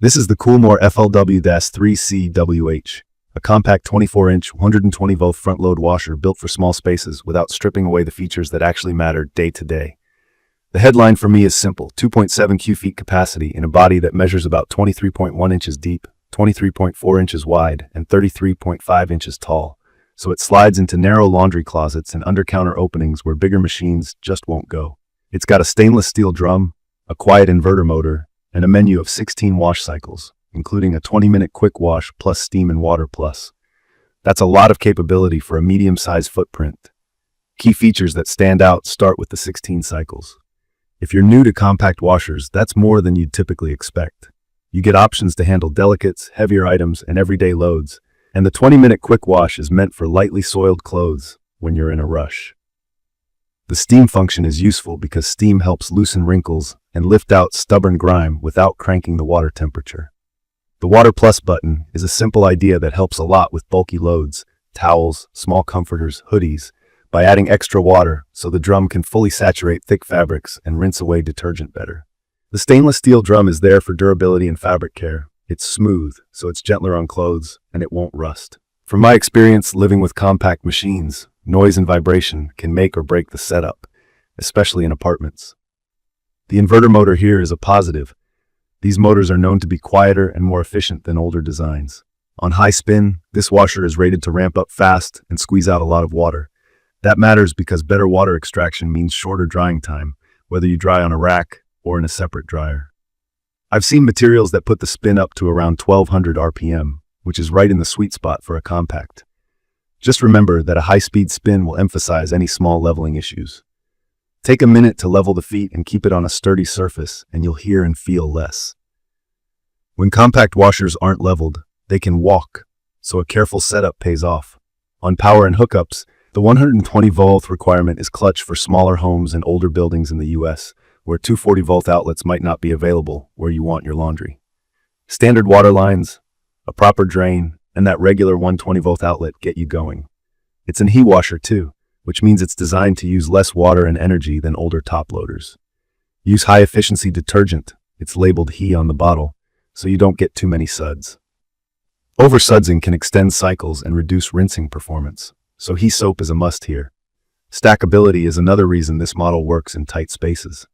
This is the KoolMore FLW-3CWH, a compact 24-inch, 120-volt front-load washer built for small spaces without stripping away the features that actually matter day to day. The headline for me is simple: 2.7 cu-feet capacity in a body that measures about 23.1 inches deep, 23.4 inches wide, and 33.5 inches tall, so it slides into narrow laundry closets and under-counter openings where bigger machines just won't go. It's got a stainless steel drum, a quiet inverter motor, and a menu of 16 wash cycles, including a 20-minute quick wash plus steam and water plus. That's a lot of capability for a medium-sized footprint. Key features that stand out start with the 16 cycles. If you're new to compact washers, that's more than you'd typically expect. You get options to handle delicates, heavier items, and everyday loads, and the 20-minute quick wash is meant for lightly soiled clothes when you're in a rush. The steam function is useful because steam helps loosen wrinkles and lift out stubborn grime without cranking the water temperature. The Water Plus button is a simple idea that helps a lot with bulky loads, towels, small comforters, hoodies, by adding extra water so the drum can fully saturate thick fabrics and rinse away detergent better. The stainless steel drum is there for durability and fabric care. It's smooth, so it's gentler on clothes, and it won't rust. From my experience living with compact machines, noise and vibration can make or break the setup, especially in apartments. The inverter motor here is a positive. These motors are known to be quieter and more efficient than older designs. On high spin, this washer is rated to ramp up fast and squeeze out a lot of water. That matters because better water extraction means shorter drying time, whether you dry on a rack or in a separate dryer. I've seen materials that put the spin up to around 1200 RPM, which is right in the sweet spot for a compact. Just remember that a high-speed spin will emphasize any small leveling issues. Take a minute to level the feet and keep it on a sturdy surface, and you'll hear and feel less. When compact washers aren't leveled, they can walk, so a careful setup pays off. On power and hookups, the 120-volt requirement is clutch for smaller homes and older buildings in the US, where 240-volt outlets might not be available where you want your laundry. Standard water lines, a proper drain, and that regular 120-volt outlet get you going. It's an e-washer too, which means it's designed to use less water and energy than older top loaders. Use high-efficiency detergent. It's labeled He on the bottle, so you don't get too many suds. Over-sudsing can extend cycles and reduce rinsing performance, so He soap is a must here. Stackability is another reason this model works in tight spaces.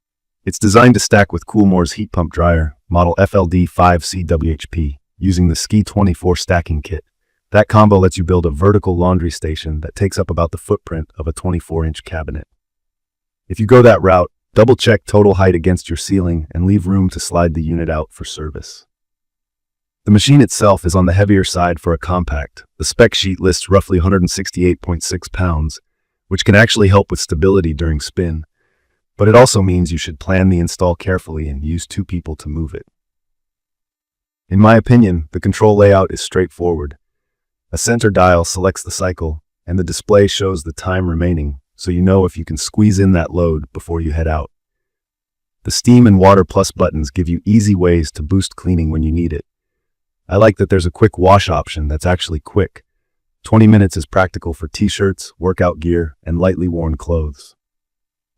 It's designed to stack with KoolMore's heat pump dryer, model FLW-3CWH, using the Ski 24 stacking kit. That combo lets you build a vertical laundry station that takes up about the footprint of a 24-inch cabinet. If you go that route, double-check total height against your ceiling and leave room to slide the unit out for service. The machine itself is on the heavier side for a compact. The spec sheet lists roughly 168.6 pounds, which can actually help with stability during spin, but it also means you should plan the install carefully and use 2 people to move it. In my opinion, the control layout is straightforward. A center dial selects the cycle, and the display shows the time remaining, so you know if you can squeeze in that load before you head out. The Steam and Water Plus buttons give you easy ways to boost cleaning when you need it. I like that there's a quick wash option that's actually quick. 20 minutes is practical for t-shirts, workout gear, and lightly worn clothes.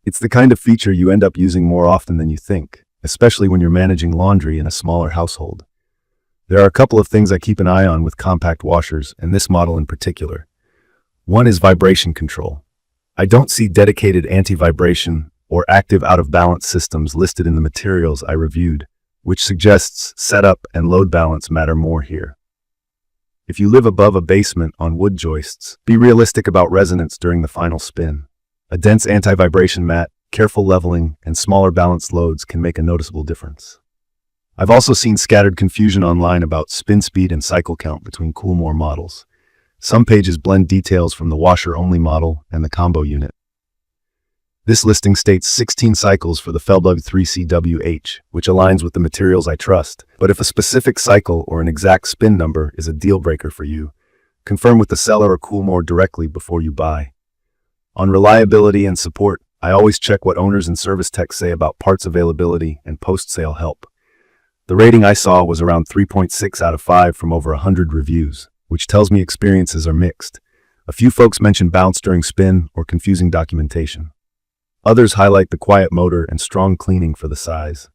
It's the kind of feature you end up using more often than you think, especially when you're managing laundry in a smaller household. There are a couple of things I keep an eye on with compact washers, and this model in particular. One is vibration control. I don't see dedicated anti-vibration or active out-of-balance systems listed in the materials I reviewed, which suggests setup and load balance matter more here. If you live above a basement on wood joists, be realistic about resonance during the final spin. A dense anti-vibration mat, careful leveling, and smaller balanced loads can make a noticeable difference. I've also seen scattered confusion online about spin speed and cycle count between KoolMore models. Some pages blend details from the washer-only model and the combo unit. This listing states 16 cycles for the FLW-3CWH, which aligns with the materials I trust. But if a specific cycle or an exact spin number is a deal breaker for you, confirm with the seller or KoolMore directly before you buy. On reliability and support, I always check what owners and service techs say about parts availability and post-sale help. The rating I saw was around 3.6 out of 5 from over 100 reviews, which tells me experiences are mixed. A few folks mention bounce during spin or confusing documentation. Others highlight the quiet motor and strong cleaning for the size.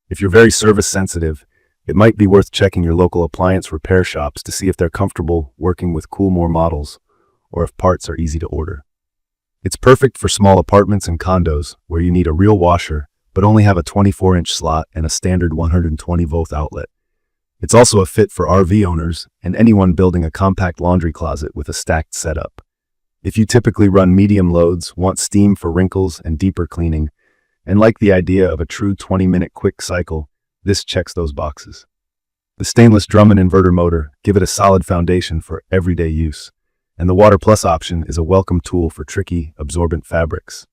If you're very service sensitive, It might be worth checking your local appliance repair shops to see if they're comfortable working with KoolMore models or if parts are easy to order. It's perfect for small apartments and condos where you need a real washer but only have a 24-inch slot and a standard 120-volt outlet. It's also a fit for RV owners and anyone building a compact laundry closet with a stacked setup. If you typically run medium loads, want steam for wrinkles and deeper cleaning, and like the idea of a true 20-minute quick cycle, this checks those boxes. The stainless drum and inverter motor give it a solid foundation for everyday use, and the Water Plus option is a welcome tool for tricky, absorbent fabrics.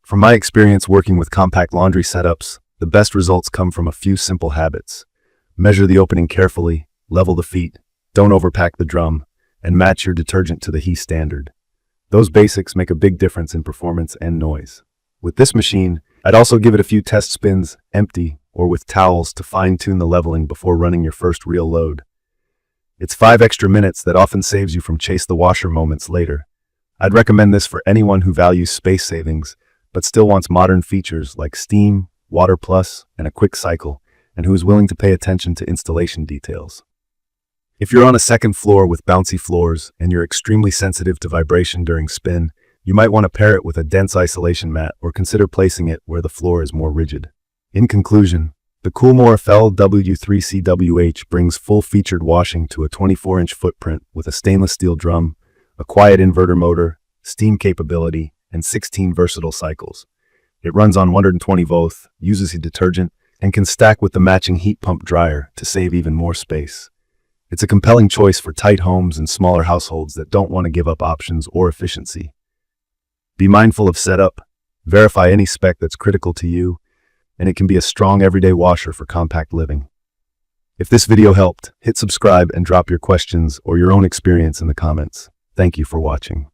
From my experience working with compact laundry setups, the best results come from a few simple habits. Measure the opening carefully, level the feet, don't overpack the drum, and match your detergent to the HE standard. Those basics make a big difference in performance and noise. With this machine, I'd also give it a few test spins, empty or with towels, to fine-tune the leveling before running your first real load. It's 5 extra minutes that often saves you from chase the washer moments later. I'd recommend this for anyone who values space savings, but still wants modern features like steam, Water Plus, and a quick cycle, and who is willing to pay attention to installation details. If you're on a second floor with bouncy floors and you're extremely sensitive to vibration during spin, you might want to pair it with a dense isolation mat or consider placing it where the floor is more rigid. In conclusion, the KoolMore FLW-3CWH brings full-featured washing to a 24-inch footprint with a stainless steel drum, a quiet inverter motor, steam capability, and 16 versatile cycles. It runs on 120 volts, uses a detergent, and can stack with the matching heat pump dryer to save even more space. It's a compelling choice for tight homes and smaller households that don't want to give up options or efficiency. Be mindful of setup, verify any spec that's critical to you, and it can be a strong everyday washer for compact living. If this video helped, hit subscribe and drop your questions or your own experience in the comments. Thank you for watching.